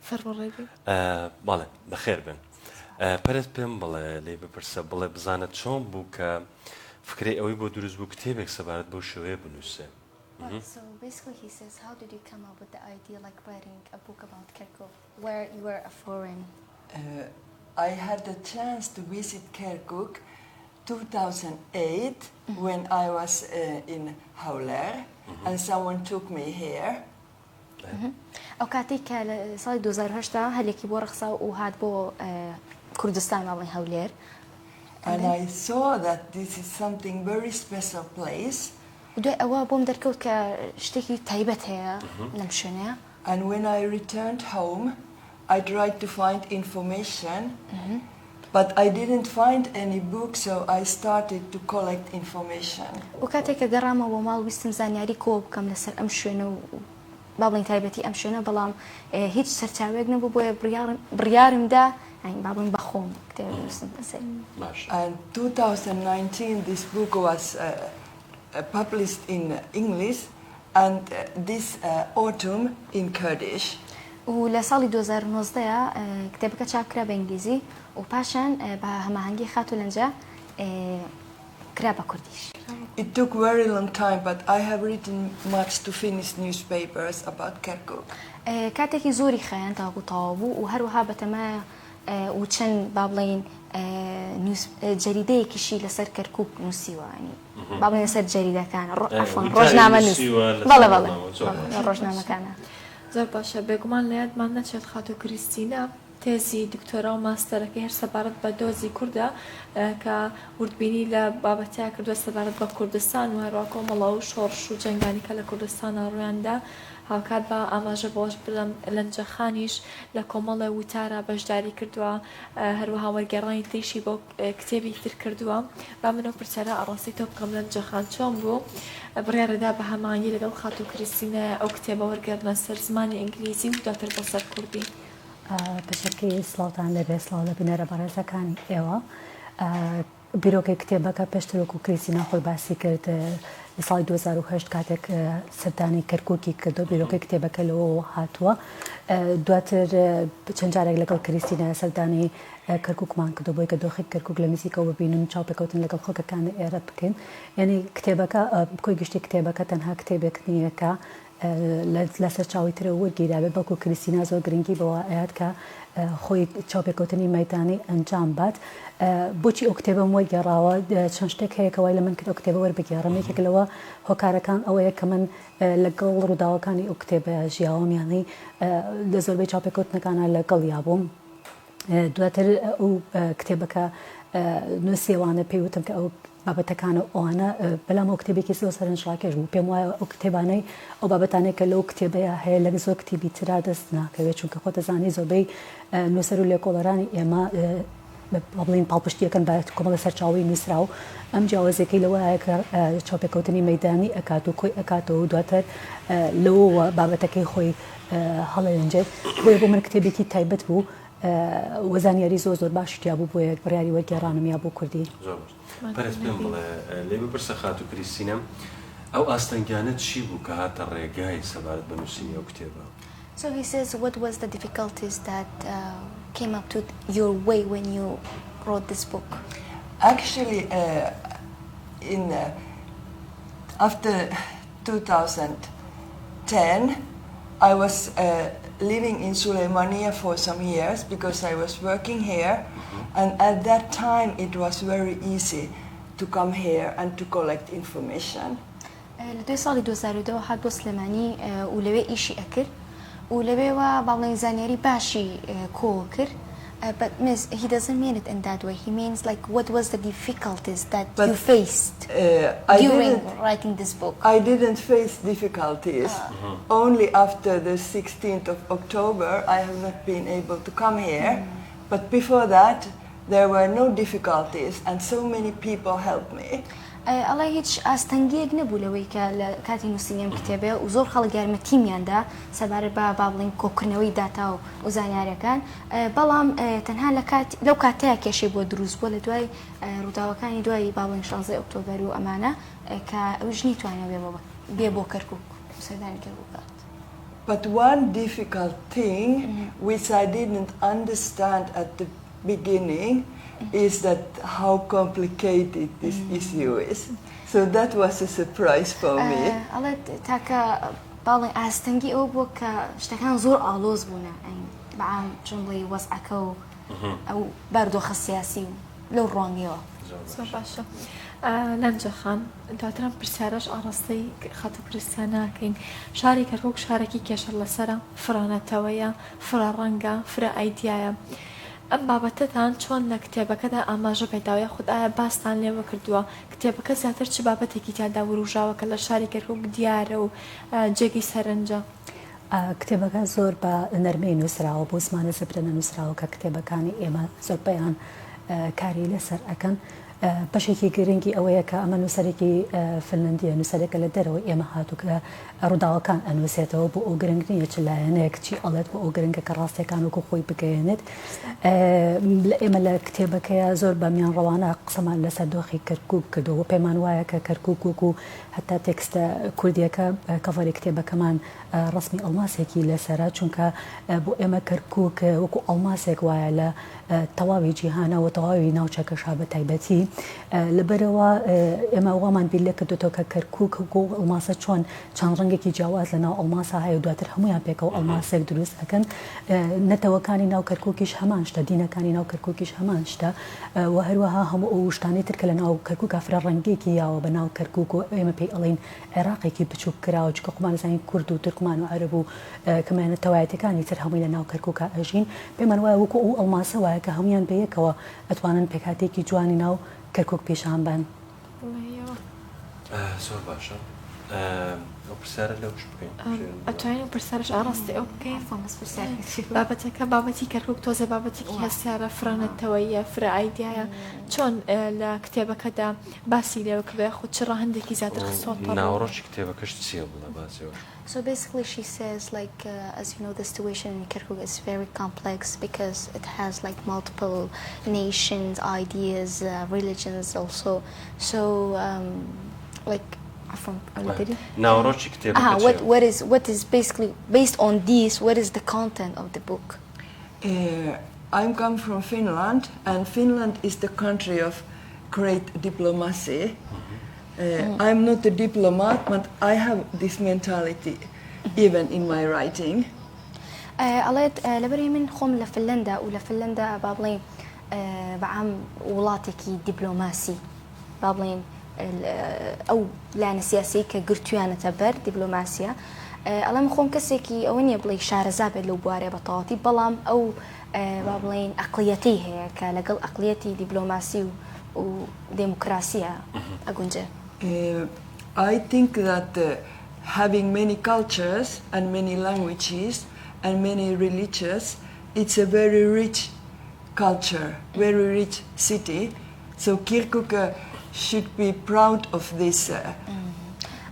فەرمەڕێبی بەڵێ بەخێر بن پەرست پێم بڵێ لێ بپرسە بڵێ بزانێت چۆن بوو کە فکری ئەوەی بۆ دروست بوو کتێبێک سەبارەت بۆ شێوەیە بنووسێ. So basically he says, how did you come up with the idea like writing a book about Kirkuk where you were a foreign? I had the chance to visit Kirkuk 2008 when I was in Hawler and someone took me here. أو كاتيك صار 2008 هلكي بورخصة وهاد بو كردستان مالين هولير. And I saw that this is something very special place. ودوي أوا بوم دركوت كشتكي تايبتها نمشينا. And when I returned home, I tried to find information, but I didn't find any book, so I started to collect information. وكاتيك جرامة ومال ويستم زانياري كوب كم لسر أمشينا بابلين تايبتي أمشينا بلام هيج سرتاويق نبو بريارم دا يعني بابلين بخوم كتير ويستم And 2019, this book was published in English, and this autumn in Kurdish. ولسالي 2019 كتابك تشاب كرا بإنجليزي وباشن بهمهنجي خاتو لنجا كرا بكرديش. It took very long time, but I have written much to finish newspapers about Kirkuk. كاتكي زوري خان تابو طابو وهروها بتما وتشن بابلين نيوز جريدة كشي لسر كركوك نسيوا يعني بابلين لسر جريدة كان عفوا روجنامة نسيوا بلا روجنامة كان زۆر باشە بێگومان لە یادمان نەچێت خاتو کریستینە تێزی دکتۆرا و ماستەرەکە هەر سەبارەت بە دۆزی کووردە کە وردبینی لە بابەتیا کردووە سەبارەت بە کوردستان و هەروە کۆمەڵە و شۆڕش و جەنگانی کە لە کوردستانە ڕوویاندا هاوکات بە ئاماژە بۆش بڵم لەنجەخانیش لە کۆمەڵە وتارە بەشداری کردووە هەروەها وەرگێڕانی تریشی بۆ کتێبی تر کردووە با منەوە پرسیارە ئاڕاستی تۆ بکەم لەنجەخان چۆن بوو بڕیارەدا بە هەمانی لەگەڵ خاتو کریستینە ئەو کتێبە وەرگێڕنە سەر زمانی ئینگلیزی و دواتر بۆ سەر کوردی بەشەکەی سڵاوتان لەبێ سڵاو لە بنەرە بەڕێزەکانی ئێوە بیرۆکەی کتێبەکە پێشترۆک و کریستینە خۆی باسی کرد لە ساڵی 2008 کاتێک سەردانی کەرکووکی کردو بیرۆکەی کتێبەکە لەوە هاتووە دواتر چەند جارێک لەگەڵ کریستینە سەردانی کەرکووکمان کردو بۆی کە دۆخی کەرکووک لە نزیکەوە ببینن چاوپێکەوتن لەگەڵ خەڵکەکان ئێرە بکەین یعنی کتێبەکە بکۆی گشتی کتێبەکە تەنها کتێبێک نییە کە لەسەر چاوی ترە وەرگیرابێت بەڵکو کریستینە زۆر گرنگی بەوە ئاات کە خۆی چاوپێکەوتنی مەدانی ئەنجام بات بۆچی ئەو کتێبم وەرگێڕاوە چەند شتێک هەیەکەوەی لە من کرد ئەو کتێبە وەربگێڕم یەکێک لەوە هۆکارەکان ئەوەیە کە من لەگەڵ ڕووداوەکانی ئەو کتێبە ژیاوم یانی لە زۆربەی چاوپێکەوتنەکانە لەگەڵ یابووم دواتر ئەو کتێبەکە نووسێوانە پێیوتم کە ئەو بابەتەکانە ئەوانە بەلام ئەو کتێبێکی سێ سەرنجڕاکێش بوو پێم وایە ئەو کتێبانەی ئەو بابەتانەی کە لەو کتێبەیە هەیە لە زۆر کتێبی ترا دەست ناکەوێت چونکە خۆتەزانی زۆربەی نووسەر و لێکۆڵەرانی ئێمە بڵین پاڵپشتیەکەن بە کۆمەڵە سەرچاوی نووسرا و ئەم جیاوازەکەی لەوەیە کە چاوپێکەوتنی مەدانی ئەکات و کۆی ئەکاتەوە و دواتر لەوەوە بابەتەکەی خۆی هەڵێنجێت بۆیە بۆ من کتێبێکی تایبەت بوو وەزانیاری زۆر زۆر باشتیا بوو بۆ یەک بڕیاری وەرگێڕانم یا بۆ کوردی پەرست پێم بڵێ لێ بپرسە خاتو کریستینە ئەو ئاستەنگیانە چی بوو کە هاتە ڕێگای سەبارەت بە نووسینی ئەو کتێبە So he says, what was the difficulties that came up to your way when you wrote this book? Actually, after 2010, I was living in Suleymania for some years because I was working here, and at that time it was very easy to come here and to collect information. لدوی ساڵی 2002 هات بۆ سلێمانی و لەوێ ئیشی ئەکرد و لەوێوە باڵێن زانیاری باشی کۆ کرد but he doesn't mean it in that way. He means like what was the difficulties that you faced during writing this book? I didn't face difficulties. Only after the 16th of October I have not been able to come here. But before that there were no difficulties and so many people helped me. ئەڵێ هیچ ئاستەنگیەک نەبوو لەوەی کە لە کاتی نووسینیم کتێبێ و زۆر خەڵک یارمەتیمیاندا سەبارەت بە بابڵین کۆکردنەوەی داتا و زانیاریەکان بەڵام تەنها لەو کاتەیە کێشەی بۆ دروست بووە لە دوای ڕووداوەکانی دوای باڵین 16 ئۆکتۆبەر و ئەمانە کە ئەوش نیتوانێت بێ بۆ کەرکووک سەردانی کەرکووکات. But one difficult thing which I didn't understand at the beginning is that how complicated this issue is. So that was a surprise for me. الله تاكا بالي أستنجي أو بوك اشتكان زور آلوز بونا يعني بعام جملة وضعك أو باردو خسياسي لو رونيو. زۆر باشە لەنجە خان دواترم پرسیارەش ئاڕاستی خەتە کریسیاناکەین شاری کەرکووک شارێکی کێشە لەسرە فرانەتەوەیە فرە ڕەنگە فرە ئایدایە ئەم بابەتەتان چۆن لە کتێبەکەدا ئاماژە پێداوە خوددایە باستان لێوە کردووە کتێبەکە زیاتر چ بابەتێکی تیادا وروژاوە کە لە شاری کەرکووک دیارە و جێگی سەرنجە کتێبەکە زۆر بە نەرمەی نووسراوە بۆ زمانە زەبرە نووسراوە کە کتێبەکانی ئێمە زۆر بەیان کاری لەسەر ئەەکەن بەشێکی گرنگی ئەوەیە کە ئەمە نووسەرێکی فنلندیە نووسەرێکە لە دەرەوە ئێمە هاتوو کە ڕووداوەکان ئەنووسێتەوە بۆ ئەو گرنگ نیە چ لایەنەیەک چی ئەڵێت بۆ ئەو گرنگە کە ڕاستیەکان وەکو خۆی بگەێنێت ئێمە لە کتێبەکەیە زۆر بە میان ڕەوانە قسەمان لەسەر دۆخی کەرکووک کردەوە پێمان وایە کە کەرکووک وەکو هەتا تێکستە کوردیەکە کەڤەری کتێبەکەمان ڕسمی ئەڵماسێکی لەسەرە چونکە بۆ ئێمە کەرکووک وەکو ئەڵماسێک وایە لە تەواوی جیهانەوە تەواوی ناوچەکەشا بە تایبەتی لەبەرەوە ئێمە وەمان بیر لێ کردوتەوە کە کەرکووک و ئەڵماسە چۆن چەند ڕەنگێکی جیاواز لە ناو ئەڵماسا هەیە و دواتر هەمویان پێکەوە ئەڵماسێک دروست ئەەکەن نەتەوەکانی ناو کەرکووکیش هەمان شتە دینەکانی ناو کەرکووکیش هەمان شتە و هەروەها هەموو ئەو شتانەی ترکە لە ناو کەرکووک فرە ڕەنگێکی یاوە بە ناو کەرکووک و ئێمە پێی ئەڵین عێراقێکی بچووک کراوە چکە قومان زانین کورد و تورکمان و عەرەب و کەمانە تەوایەتەکانی تر هەمووی لە ناو کەرکووکە ئەژین پێمان وایە وەکو ئەو ئەڵماسە وایە کە هەمویان بەیەکەوە ئەتوانن پێکهاتێکی جوانی ناو کەرکووک پێشان بن زۆر باشە ئەو پرسیارە لەوش بکەین ئەتوانین پرسیارش ئاڕاستی ئەو بکەین بابەتەکە بابەتی کەرکووک تۆزە بابەتێکی هەستیارە فرانەتەوەیە فرە ئایدایە چۆن لە کتێبەکەدا باسی لێوە کە بێ خود چ ڕاهەندێکی زیاتر خستۆتە ناوەڕۆژی کتێبەکەش چییە بڵێ باسیەوە So basically she says like as you know the situation in Kirkuk is very complex because it has like multiple nations, ideas, religions also. So like from ناوەڕۆژی کتێبەکە what is basically based on this what is the content of the book? I come from Finland and Finland is the country of great diplomacy. I'm not a diplomat, but I have this mentality even in my writing. قالت لبري من خم لفنلندا ولفنلندا بابلين بعم ولاتكي دبلوماسي بابلين أو لعنة سياسية كجرتيانة تبر دبلوماسية الله مخوم كسيكي أو إني بلي شعر زابد لو بواري بطاطي بلام أو بابلين أقليتي هي كلقل أقليتي دبلوماسي وديمقراطية أقولجه. I think that having many cultures and many languages and many religions, it's a very rich culture, very rich city. So Kirkuk should be proud of this.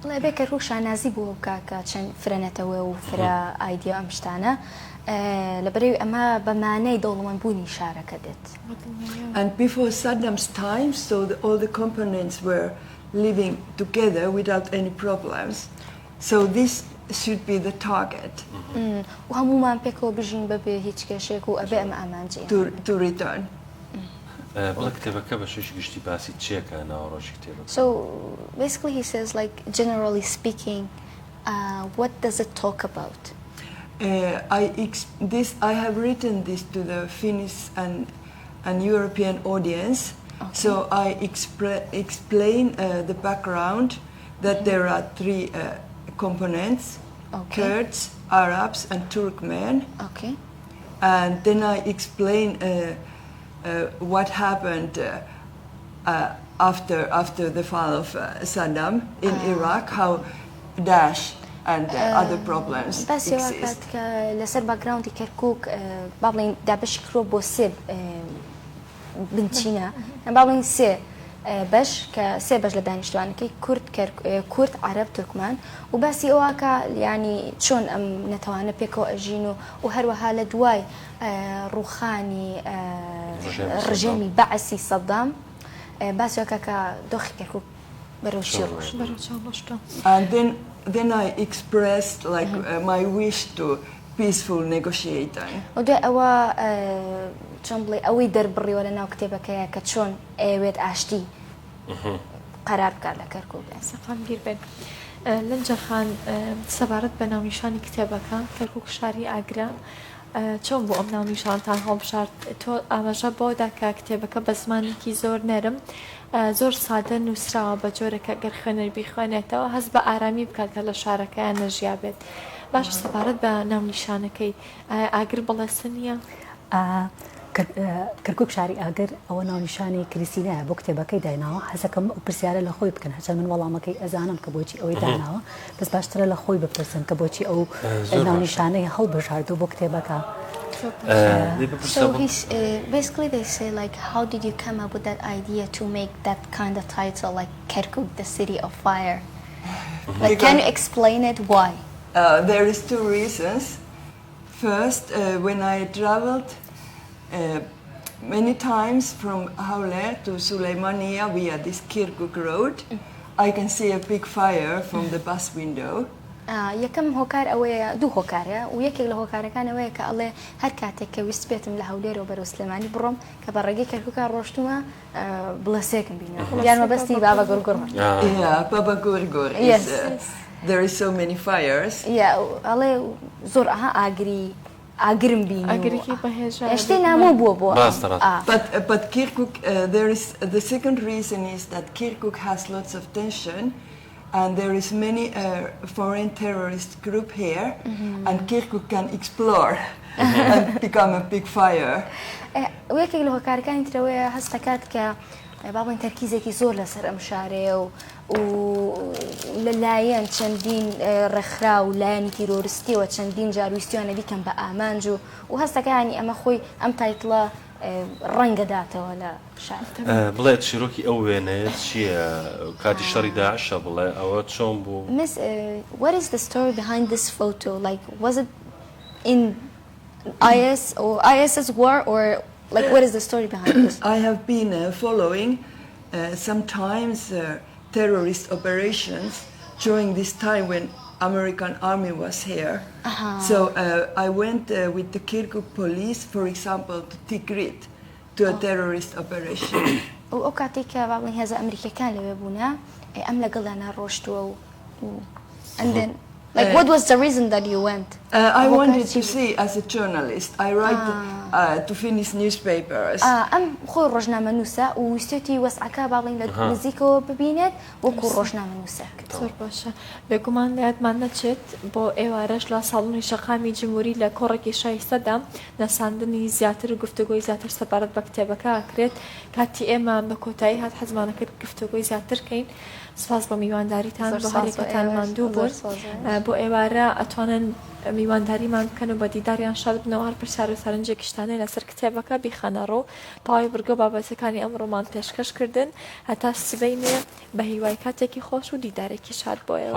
الله يبارك روش نازي بوكا كاتشن فرنتوي وفرا ايديا امشتانا لبري اما بمعنى دولمان بوني شاركت. And before Saddam's time, so all the components were living together without any problems. So this should be the target. وهمو ما بيكو بيجين ببي هيك كشيك وابي ام امانجي. To return. بڵێ کتێبەکە بە شێش گشتی باسی چیەکە ناوەڕۆژی کتێبەکە. So basically he says like generally speaking what does it talk about? I have written this to the Finnish and European audience. Okay. So I explain the background that there are three components, okay. Kurds, Arabs and Turkmen. Okay. And then I explain what happened after the fall of Saddam in Iraq, how Daesh and other problems بس exist. لسر باكراوند كركوك بابلين دابش كروبو سيب بنتينا بابلين سي باش كسي باش لدانشتوان كي كرد عرب تركمان وباسي اوكا يعني شلون ام نتوانا بيكو اجينو وهروها لدواي روخاني رجيمي بعثي صدام باسي اوكا دوخي كركوك بروشي And then then I expressed like my wish to peaceful negotiating. ودو أوا چۆن بڵێ ئەوەی دەربڕیوە لە ناو کتێبەکەیە کە چۆن ئەوێت ئاشتی قرار بکات لە کەرکووک. سەقامگیر بێت لەنجە خان سەبارەت بە ناونیشانی کتێبەکە کەرکووک شاری ئاگرا چۆن بۆ ئەم ناونیشانتان هەڵبژارد تۆ ئاماژە بۆدا کە کتێبەکە بە زمانێکی زۆر نەرم زۆر سادە نووسراوە بە جۆرەکە گەر خوێنەر بیخوێنێتەوە هەست بە ئارامی بکات کە لە شارەکەیان نەژیا بێت. باشە سەبارەت بە ناونیشانەکەی ئاگر بەڵێسە نییە؟ کەرکووک شاری ئاگر ئەوە ناونیشانی کریسینەیە بۆ کتێبەکەی دایناوە حەزەکەم پرسیارە لە خۆی بکەن هەچە من وەڵامەکەی ئەزانم کە بۆچی ئەوەی داناوە بەس باشترە لە خۆی بپرسن کە بۆچی ئەو ناونیشانەی هەڵبژاردوو بۆ کتێبەکە. So basically they say like, how did you come up with that idea to make that kind of title like Kirkuk, the city of fire? Like, can you explain it? Why? There is two reasons. First, when I traveled many times from Hawler to Suleymania via this Kirkuk road, I can see a big fire from the bus window. یەکەم هۆکار ئەوەیە دوو هۆکارە و یەکێک لە هۆکارەکانەوەیە کە ئەڵێ هەر کاتێک کە ویست بێتم لە هەولێرەوە بەرەو سلێمانی بڕۆم کە بە ڕێگەی کەرکووکە ڕۆشتومە بڵەسێکم بینە یارمەبەستی بابا گورگور. Yeah, Baba Gurgur. Yes. There is so many fires. ئەڵێ زۆر ئەها ئاگرم بینی ئاگرێکی بەهێژە شتێ نامۆ بووە بۆ. But Kirkuk, there is the second reason is that Kirkuk has lots of tension. And there is many foreign terrorist group here, and Kirkuk can explore and become a big fire. وەکێک لە هۆکارەکانی ترەوەیە هەستەکات کە باڵین تەرکیزێکی زۆر لەسەر ئەم شارەیە و لەلایەن چەندین ڕێکخرا و لایەنی تیرۆریستیەوە چەندین جارویستیانە بیکەن بە ئامانج و هەستەکانی ئەمە خۆی ئەم تایتڵە ڕەنگەداتەوە لە شار. بڵێ چیرۆکی ئەو وێنەیە چییە کاتی شەڕی داعشە بڵێ ئەوە چۆن بوو؟ Miss, what is the story behind this photo? Like, was it in IS or IS's war, or like, what is the story behind this? I have been following sometimes terrorist operations during this time when American army was here. So I went with the Kirkuk police, for example, to Tikrit, to a terrorist operation. ئەو کاتێک کە باڵین هێزە ئەمریکەکان لەوێ بوونە ئەم لەگەڵیانە ڕۆشتووە و and then like what was the reason that you went? I wanted to see as a journalist. I write to Finnish newspapers. ئەم خۆی ڕۆژنامە نووسە و ویستێتی وەسعەکە باڵین لە نزیکەوە ببینێت وەکو ڕۆژنامە نووسەک. زۆر باشە بێگومان لەیادمان نەچێت بۆ ئێوارەش لە ساڵنی شەقامی جمهوری لە کۆڕێکی شایستەدا نەساندنی زیاتر و گفتوگۆی زیاتر سەبارەت بە کتێبەکە ئەکرێت کاتی ئێمە بە کۆتایی هات حەزمانە کرد گفتوگۆی زیاترکەین. سپاس بۆ میوانداریتان بۆ هەرێکتان ماندوو بوون بۆ ئێوارە ئەتوانن میوانداریمان بکەن و بە دیداریان شاد بنەوە هەر پرسیار و سەرنجێکیشتانەی لەسەر کتێبەکە بیخەنەڕۆ تاوای بڕگە بابەتەکانی ئەمڕۆمان پێشکەش کردن هەتا سبەینێ بە هیوای کاتێکی خۆش و دیدارێکی شاد بۆ ئێوە.